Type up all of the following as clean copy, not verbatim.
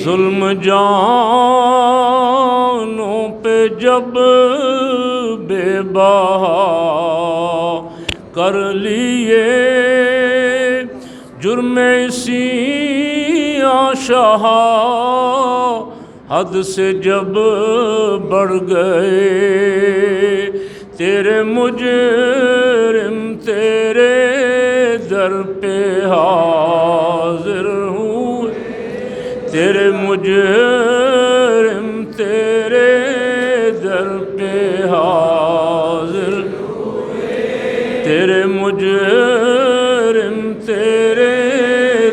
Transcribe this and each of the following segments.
ظلم جانوں پہ جب بے بہا کر لیے، جرم اسی شہا حد سے جب بڑھ گئے، تیرے مجرم تیرے در پہ حاضر ہوئے، تیرے مجرم تیرے در پہ حاضر ہوئے، تیرے مجرم تیرے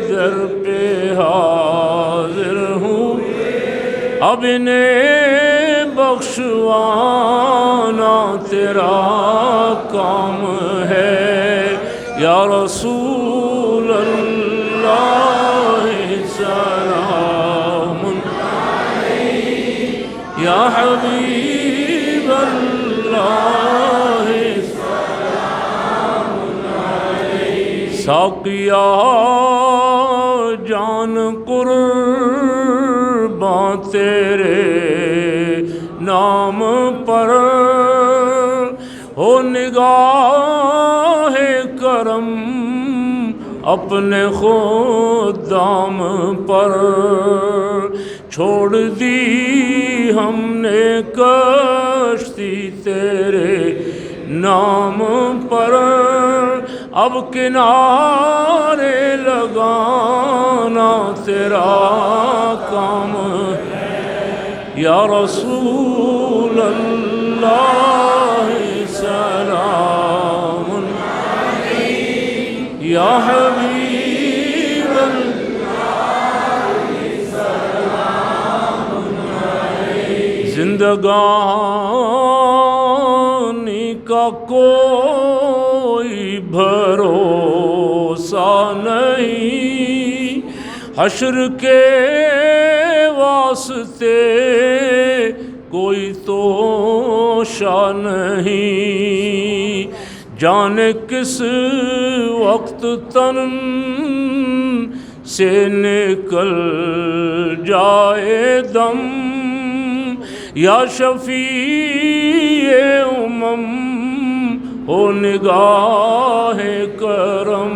در پہ حاضر ہوئے، اب انہیں بخشوانا تیرا کام ہے یا رسول اللہ، سلام علیک یا حبیب اللہ، سلام علیک۔ ساقیا جان قرباں تیرے نام پر ہو نگاہ کرم اپنے خدام پر، چھوڑ دی ہم نے کشتی تیرے نام پر، اب کنارے لگانا تیرا کام ہے یا رسول اللہ، سلام علیک یا حبیب اللہ، سلام علیک۔ زندگانی کا کوئی بھروسہ نہیں، حشر کے واسطے کوئی توشہ نہیں، جانے کس وقت تن سے نکل جائے دم، یا شفیع امم ہو نگاہ کرم،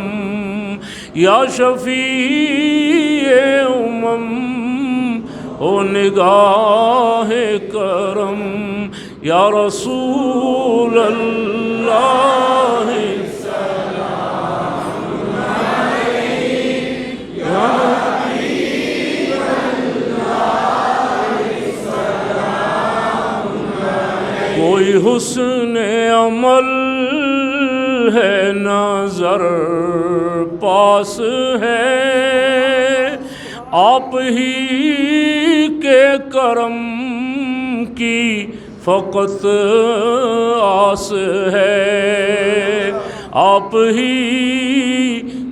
یا شفیع امم ہو نگاہ کرم، یا رسول اللہ، سلام علیک یا حبیب اللہ، سلام علیک۔ کوئی حسن عمل ہے نظر پاس ہے، آپ ہی کے کرم کی فقط آس ہے، آپ ہی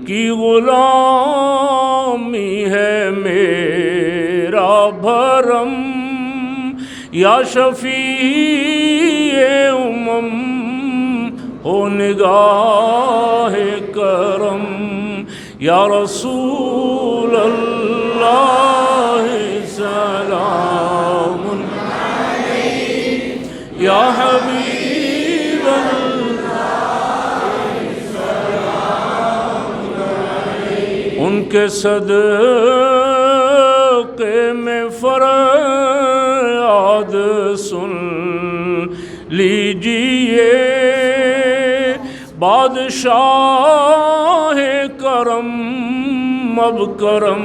کی غلامی ہے میرا بھرم، یا شفیع امم ہو نگاہ کرم، یا رسول اللہ، سلام علیک یا حبیب اللہ، سلام علیک۔ ان کے صدقے میں فریاد سن لیجئے، بادشاہ کرم اب کرم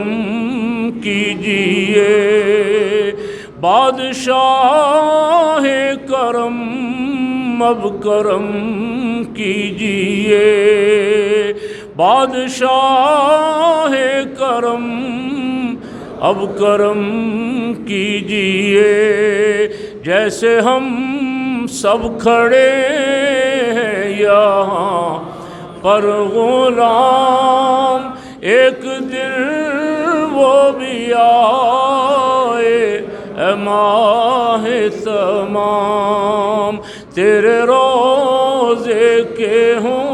کیجئے، بادشاہ کرم اب کرم کیجئے، بادشاہ کرم اب کرم کیجئے، جیسے ہم سب کھڑے ہیں یہاں پر غلام، ایک دن وہ بھی آئے اے ماہ تمام، تیرے روضے کے ہوں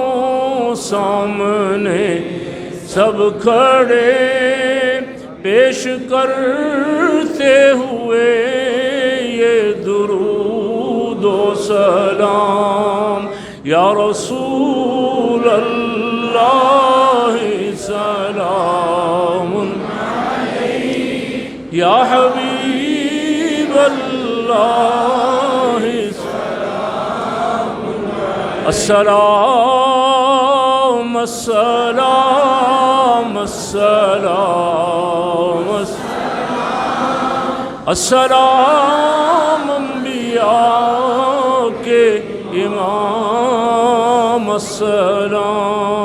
سامنے سب کھڑے، پیش کرتے ہوئے یہ درود و سلام یا رسول اللہ سلام علیک یا حبیب اللہ سلام السلام السلام السلام السلام انبیاء کے امام السلام